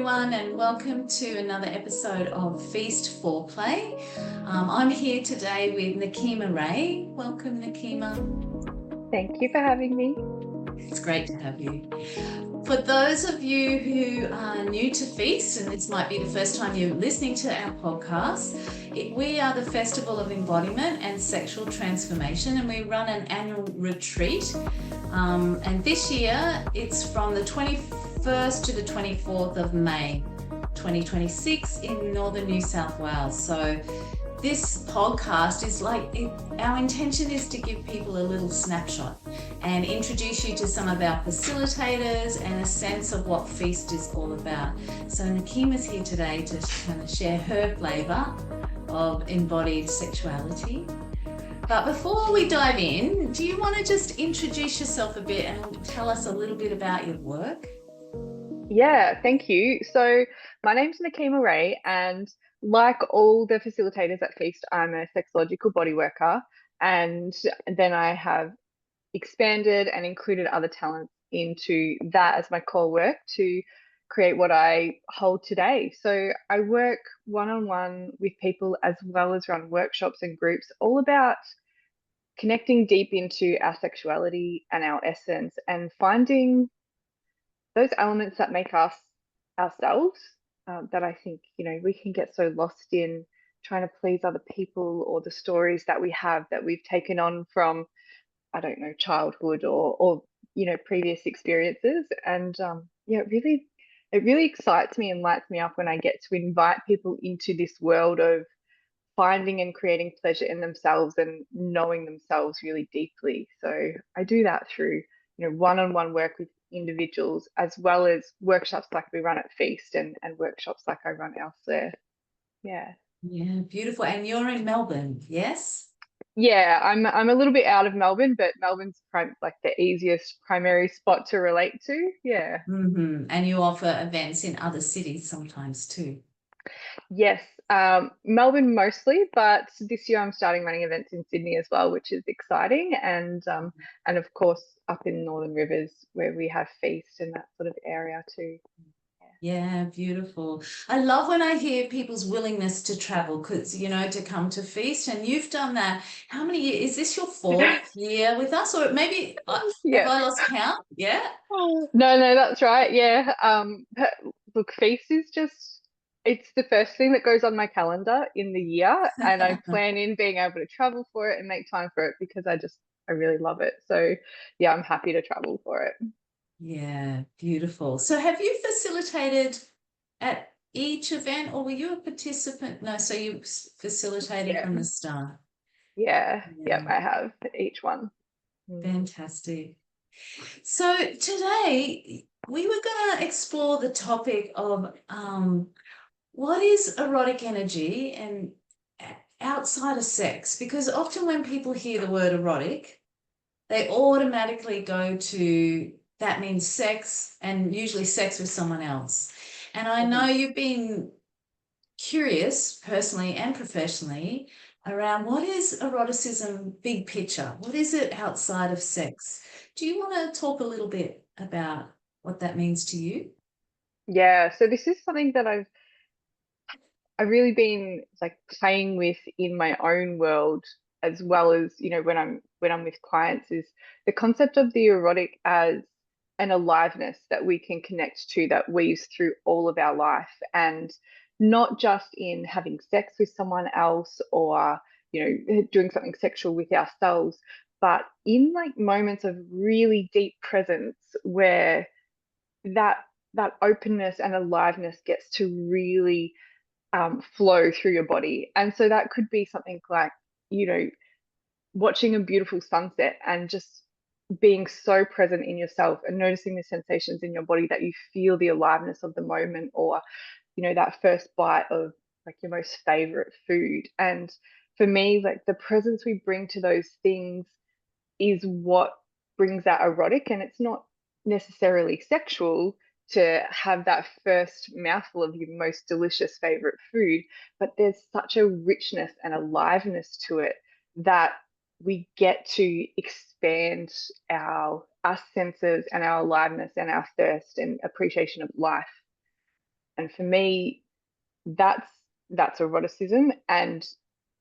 everyone, and welcome to another episode of FEAST Foreplay. I'm here today with Nikkiema Rai. Welcome, Nikkiema. Thank you for having me. It's great to have you. For those of you who are new to FEAST, and this might be the first time you're listening to our podcast, we are the Festival of Embodiment and Sexual Transformation, and we run an annual retreat. And this year, it's from the 21st to the 24th of May, 2026 in Northern New South Wales. So this podcast is our intention is to give people a little snapshot and introduce you to some of our facilitators and a sense of what FEAST is all about. So Nikkiema's here today to kind of share her flavour of embodied sexuality. But before we dive in, do you want to just introduce yourself a bit and tell us a little bit about your work? Yeah, thank you. So my name's Nikkiema Rai, and like all the facilitators at FEAST, I'm a sexological body worker, and then I have expanded and included other talents into that as my core work to create what I hold today. So I work one-on-one with people as well as run workshops and groups all about connecting deep into our sexuality and our essence and finding those elements that make us ourselves, that I think, we can get so lost in trying to please other people or the stories that we have that we've taken on from, I don't know, childhood or previous experiences. And it really excites me and lights me up when I get to invite people into this world of finding and creating pleasure in themselves and knowing themselves really deeply. So I do that through, one-on-one work with individuals, as well as workshops like we run at FEAST and workshops like I run elsewhere. Yeah. Yeah, beautiful. And you're in Melbourne, yes? Yeah, I'm a little bit out of Melbourne, but Melbourne's like the easiest primary spot to relate to. Yeah. Mm-hmm. And you offer events in other cities sometimes too. Yes, Melbourne mostly, but this year I'm starting running events in Sydney as well, which is exciting. And of course up in Northern Rivers where we have FEAST and that sort of area too. Yeah, beautiful. I love when I hear people's willingness to travel because, to come to FEAST, and you've done that. How many years? Is this your fourth year with us, or maybe have Yeah. I lost count? Yeah. No, that's right. Yeah. But look, FEAST is it's the first thing that goes on my calendar in the year, and I plan in being able to travel for it and make time for it because I really love it. So yeah, I'm happy to travel for it. Yeah, beautiful. So have you facilitated at each event, or were you a participant? No, so you facilitated from the start. Yeah, I have each one. Fantastic. So today we were going to explore the topic of what is erotic energy and outside of sex, because often when people hear the word erotic, they automatically go to that means sex, and usually sex with someone else. And I know you've been curious personally and professionally around what is eroticism big picture? What is it outside of sex? Do you want to talk a little bit about what that means to you? Yeah, so this is something that I've really been like playing with in my own world, as well as, when I'm with clients, is the concept of the erotic as an aliveness that we can connect to that weaves through all of our life, and not just in having sex with someone else or, doing something sexual with ourselves, but in like moments of really deep presence where that that openness and aliveness gets to really flow through your body. And so that could be something like, watching a beautiful sunset and just being so present in yourself and noticing the sensations in your body that you feel the aliveness of the moment, or, that first bite of like your most favorite food. And for me, like the presence we bring to those things is what brings that erotic. And it's not necessarily sexual to have that first mouthful of your most delicious favorite food, but there's such a richness and aliveness to it that we get to expand our senses and our aliveness and our thirst and appreciation of life. And for me, that's eroticism. And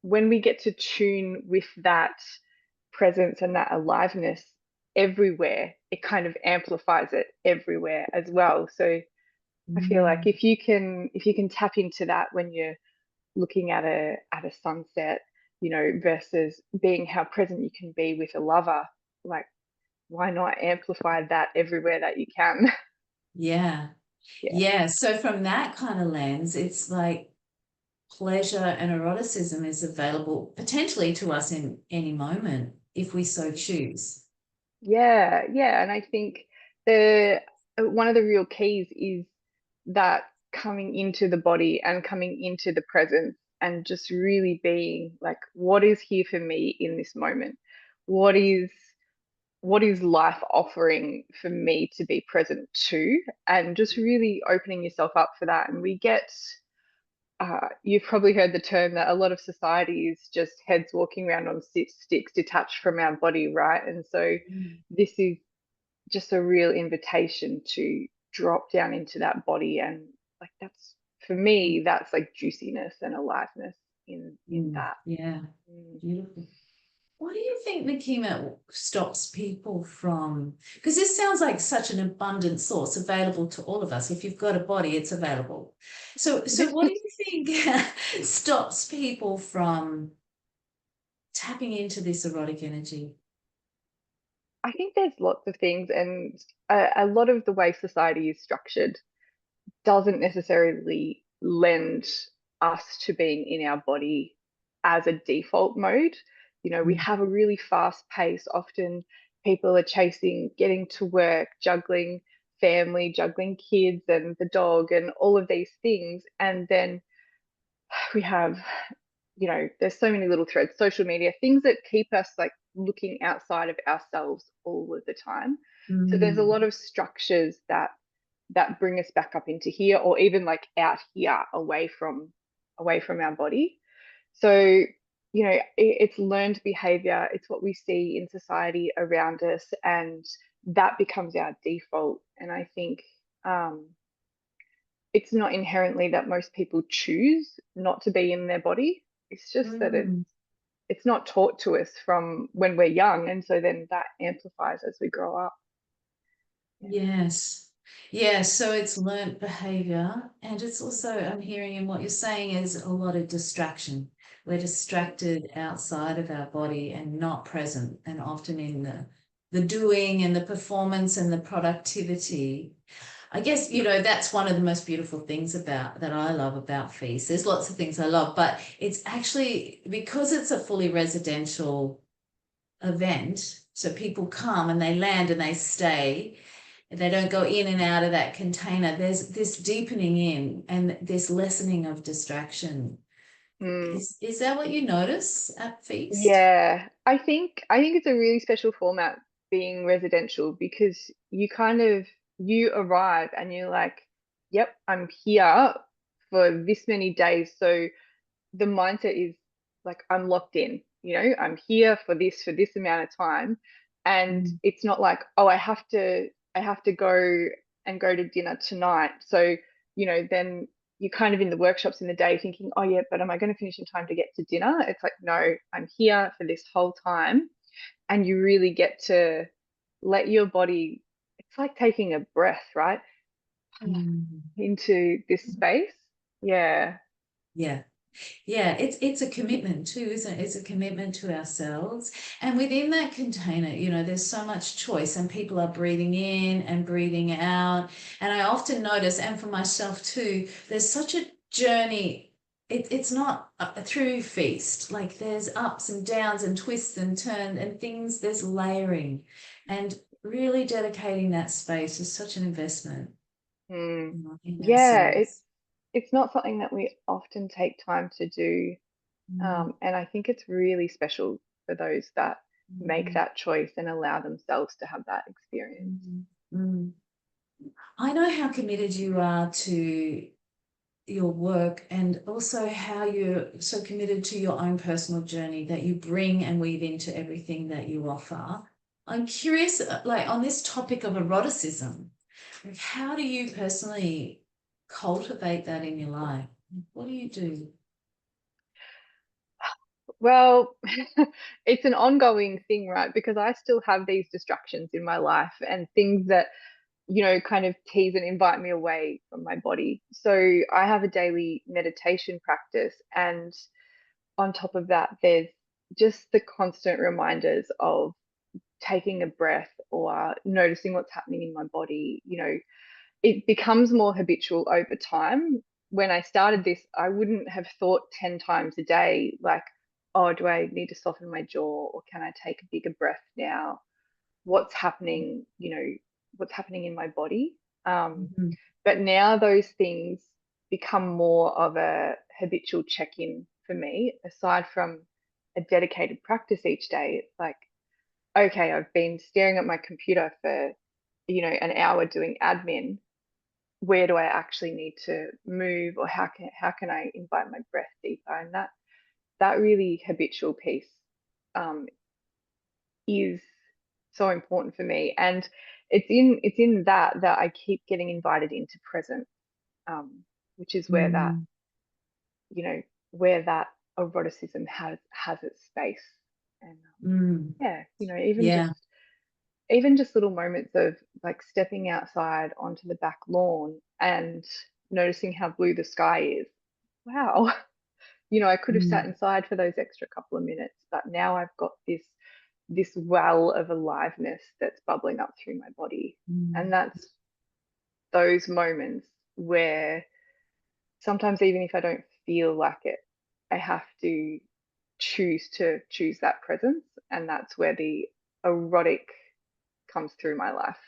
when we get to tune with that presence and that aliveness everywhere, it kind of amplifies it everywhere as well. So I feel like Mm. if you can tap into that when you're looking at a sunset, you know, versus being how present you can be with a lover, like why not amplify that everywhere that you can? Yeah. Yeah. Yeah. So from that kind of lens, it's like pleasure and eroticism is available potentially to us in any moment if we so choose. Yeah, yeah. And I think the one of the real keys is that coming into the body and coming into the presence and just really being like, what is here for me in this moment? What is life offering for me to be present to? And just really opening yourself up for that. And we get you've probably heard the term that a lot of society is just heads walking around on sticks detached from our body, right? And so Mm. this is just a real invitation to drop down into that body, and like that's for me that's like juiciness and aliveness in Mm. that. Yeah. Mm. Beautiful. What do you think, Nikkiema, stops people from? Because this sounds like such an abundant source available to all of us. If you've got a body, it's available. So This what do you think stops people from tapping into this erotic energy? I think there's lots of things, and a lot of the way society is structured doesn't necessarily lend us to being in our body as a default mode. You know, we Mm. have a really fast pace. Often people are chasing getting to work, juggling family, juggling kids and the dog and all of these things. And then we have, you know, there's so many little threads, social media, things that keep us like looking outside of ourselves all of the time. So there's a Mm. lot of structures that bring us back up into here, or even like out here away from our body. So you know it's learned behavior, it's what we see in society around us, and that becomes our default. And I think um it's not inherently that most people choose not to be in their body. It's just that Mm. it's not taught to us from when we're young, and so then that amplifies as we grow up. Yeah. Yes. Yes. So it's learnt behavior. And it's also, I'm hearing in what you're saying is a lot of distraction. We're distracted outside of our body and not present, and often in the doing and the performance and the productivity. I guess, that's one of the most beautiful things about that I love about Feast. There's lots of things I love, but it's actually because it's a fully residential event. So people come and they land and they stay. They don't go in and out of that container. There's this deepening in and this lessening of distraction. Mm. Is that what you notice at Feast? Yeah, I think it's a really special format being residential, because you kind of you arrive and you're like, yep, I'm here for this many days. So the mindset is like I'm locked in, you know, I'm here for this amount of time. And Mm. it's not like, oh, I have to go and go to dinner tonight. So, you know, then you're kind of in the workshops in the day thinking, oh yeah, but am I going to finish in time to get to dinner? It's like, no, I'm here for this whole time. And you really get to let your body, it's like taking a breath, right? Mm. Into this space. Yeah. Yeah. Yeah, it's a commitment too, isn't it? It's a commitment to ourselves. And within that container, there's so much choice and people are breathing in and breathing out. And I often notice, and for myself too, there's such a journey. It's not through Feast. Like there's ups and downs and twists and turns and things, there's layering. And really dedicating that space is such an investment, Mm. in Yeah, ourselves. it's not something that we often take time to do. Mm, And I think it's really special for those that make mm, that choice and allow themselves to have that experience. mm, mm. I know how committed you are to your work and also how you're so committed to your own personal journey that you bring and weave into everything that you offer. I'm curious, like on this topic of eroticism, like how do you personally cultivate that in your life? What do you do? Well, it's an ongoing thing, right? Because I still have these distractions in my life and things that, kind of tease and invite me away from my body. So I have a daily meditation practice. And on top of that, there's just the constant reminders of taking a breath or noticing what's happening in my body. It becomes more habitual over time. When I started this, I wouldn't have thought 10 times a day, like, oh, do I need to soften my jaw, or can I take a bigger breath now? What's happening, what's happening in my body? Mhm. But now those things become more of a habitual check-in for me, aside from a dedicated practice each day. It's like, okay, I've been staring at my computer for, an hour doing admin. Where do I actually need to move, or how can I invite my breath deeper? And that really habitual piece um, is so important for me. And it's in that I keep getting invited into present, um, which is where that Mm. you know where that eroticism has its space. And Mm. yeah, even just Yeah. even just little moments of like stepping outside onto the back lawn and noticing how blue the sky is. Wow. I could have sat Mm. inside for those extra couple of minutes, but now I've got this well of aliveness that's bubbling up through my body. And Mm. that's those moments where sometimes, even if I don't feel like it, I have to choose that presence. And that's where the erotic comes through my life.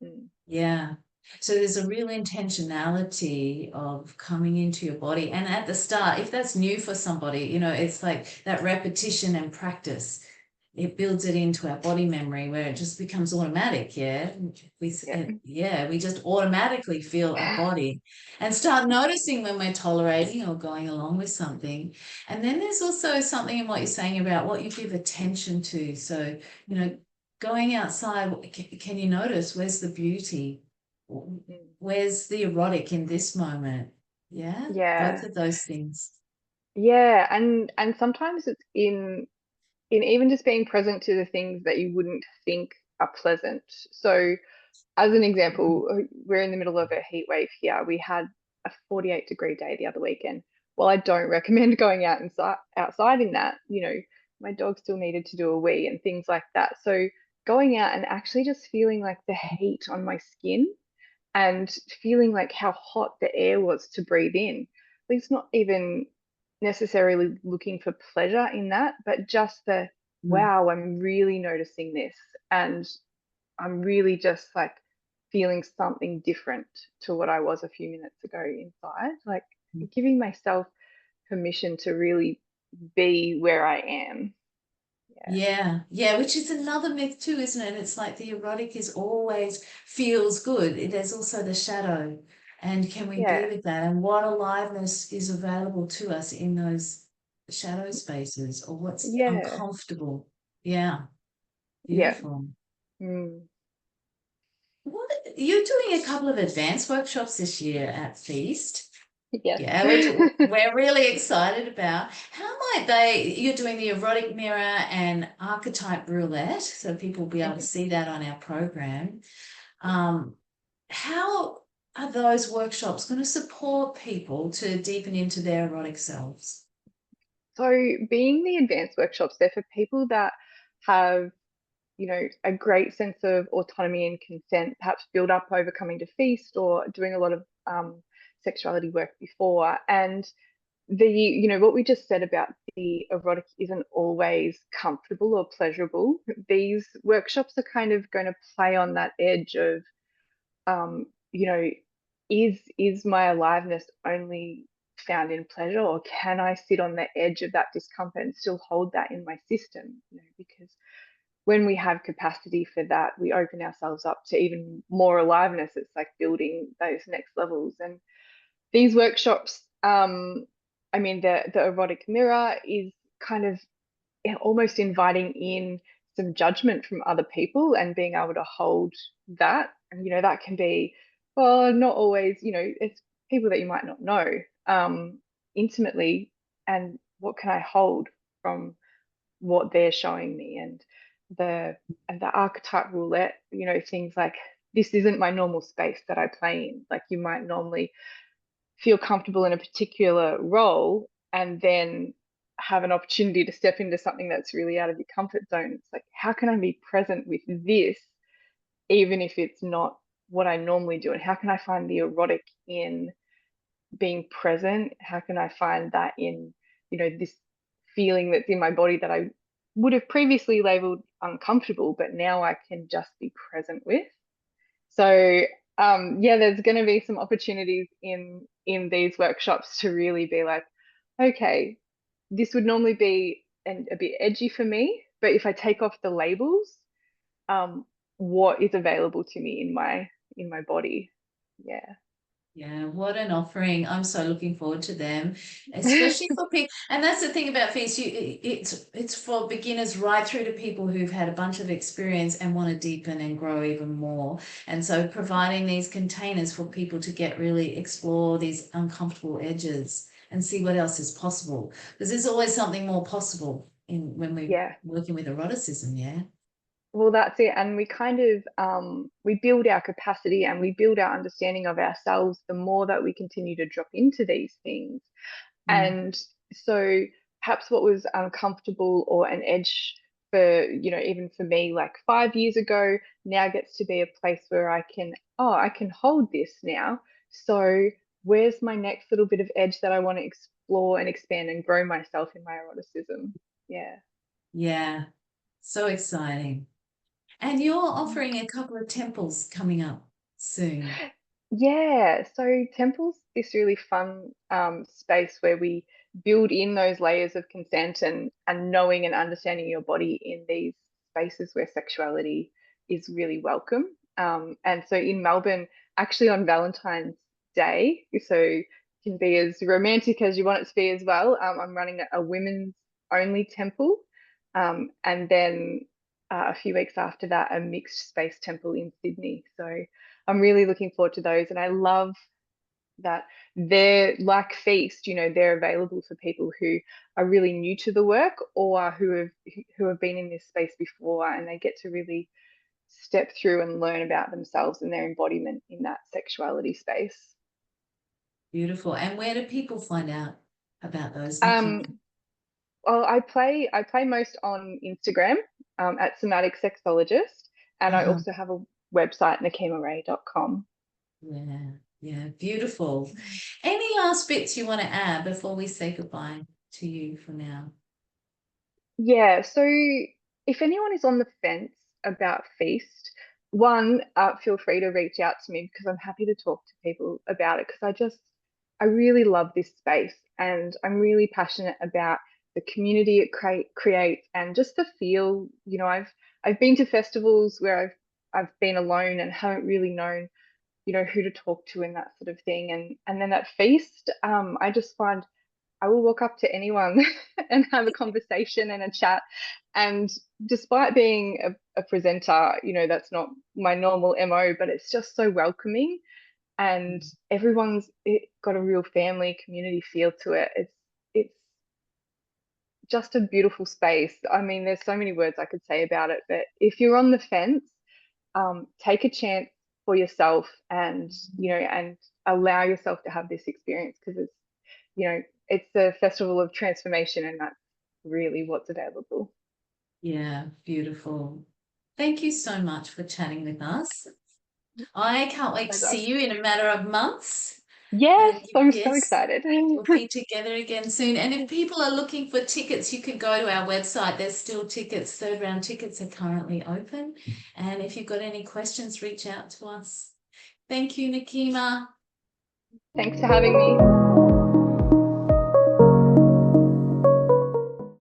Mm. Yeah. So there's a real intentionality of coming into your body. And at the start, if that's new for somebody, it's like that repetition and practice. It builds it into our body memory where it just becomes automatic. Yeah. We just automatically feel our Yeah. body and start noticing when we're tolerating or going along with something. And then there's also something in what you're saying about what you give attention to. So, you know, going outside, can you notice where's the beauty? Mm. Where's the erotic in this moment? Yeah, both Yeah. of those things. Yeah. And sometimes it's in even just being present to the things that you wouldn't think are pleasant. So as an example, we're in the middle of a heat wave here. We had a 48-degree day the other weekend. Well, I don't recommend going outside in that. My dog still needed to do a wee and things like that. So going out and actually just feeling like the heat on my skin and feeling like how hot the air was to breathe in. It's not even necessarily looking for pleasure in that, but just the Mm. wow, I'm really noticing this. And I'm really just like feeling something different to what I was a few minutes ago inside, like giving myself permission to really be where I am. Yeah. Yeah, yeah, which is another myth too, isn't it? It's like the erotic is always feels good. There's also the shadow. And can we be Yeah. with that? And what aliveness is available to us in those shadow spaces or what's Yeah. uncomfortable? Yeah, Yeah. beautiful. Mm. What you're doing a couple of advanced workshops this year at Feast. Yes. Yeah, which we're really excited about. How might you're doing the erotic mirror and archetype roulette, so people will be able to Mhm. see that on our program. Um, how are those workshops going to support people to deepen into their erotic selves? So being the advanced workshops, they're for people that have, a great sense of autonomy and consent, perhaps build up over coming to Feast or doing a lot of sexuality work before. And what we just said about the erotic isn't always comfortable or pleasurable. These workshops are kind of going to play on that edge of, um, you know, is my aliveness only found in pleasure, or can I sit on the edge of that discomfort and still hold that in my system? Because when we have capacity for that, we open ourselves up to even more aliveness. It's like building those next levels. And these workshops, I mean, the erotic mirror is kind of almost inviting in some judgment from other people and being able to hold that. And, that can be, well, not always, it's people that you might not know intimately, and what can I hold from what they're showing me, and the archetype roulette, things like, this isn't my normal space that I play in. Like, you might normally feel comfortable in a particular role and then have an opportunity to step into something that's really out of your comfort zone. It's like, how can I be present with this, even if it's not what I normally do? And how can I find the erotic in being present? How can I find that in, this feeling that's in my body that I would have previously labeled uncomfortable, but now I can just be present with? So yeah, there's going to be some opportunities in these workshops to really be like, okay, this would normally be a bit edgy for me, but if I take off the labels, what is available to me in my body? Yeah. Yeah, what an offering. I'm so looking forward to them, especially for people. And that's the thing about FEAST. It's for beginners right through to people who've had a bunch of experience and want to deepen and grow even more. And so providing these containers for people to get really explore these uncomfortable edges and see what else is possible. Because there's always something more possible when we're Yeah. working with eroticism, yeah? Well, that's it. And we kind of we build our capacity and we build our understanding of ourselves the more that we continue to drop into these things. Mm. And so perhaps what was uncomfortable or an edge for, even for me, like 5 years ago, now gets to be a place where I can hold this now. So where's my next little bit of edge that I want to explore and expand and grow myself in my eroticism? Yeah. Yeah, so exciting. And you're offering a couple of temples coming up soon. Yeah, so temple's this really fun space where we build in those layers of consent and knowing and understanding your body in these spaces where sexuality is really welcome. And so in Melbourne, actually on Valentine's Day, so it can be as romantic as you want it to be as well. I'm running a women's only temple, and then a few weeks after that, a mixed space temple in Sydney. So I'm really looking forward to those. And I love that they're like Feast, they're available for people who are really new to the work or who have been in this space before, and they get to really step through and learn about themselves and their embodiment in that sexuality space. Beautiful. And where do people find out about those, Nikki? Um, well, I play most on Instagram at Somatic Sexologist, and I Uh-huh. also have a website, nikkiemarai.com. Yeah, yeah, beautiful. Any last bits you want to add before we say goodbye to you for now? Yeah, so if anyone is on the fence about Feast, one, feel free to reach out to me because I'm happy to talk to people about it, because I really love this space and I'm really passionate about the community it creates and just the feel. I've been to festivals where I've been alone and haven't really known, who to talk to and that sort of thing. And then at Feast, I just find I will walk up to anyone and have a conversation and a chat. And despite being a presenter, that's not my normal MO, but it's just so welcoming. And got a real family community feel to it. It's just a beautiful space. I mean, there's so many words I could say about it, but if you're on the fence, take a chance for yourself and allow yourself to have this experience, because it's the festival of transformation, and that's really what's available. Yeah, beautiful. Thank you so much for chatting with us. I can't wait to Pleasure. see you in a matter of months. Yes, And I'm so yes, excited. we'll be together again soon. And if people are looking for tickets, you can go to our website. There's still tickets. Third round tickets are currently open. And if you've got any questions, reach out to us. Thank you, Nikkiema. Thanks for having me.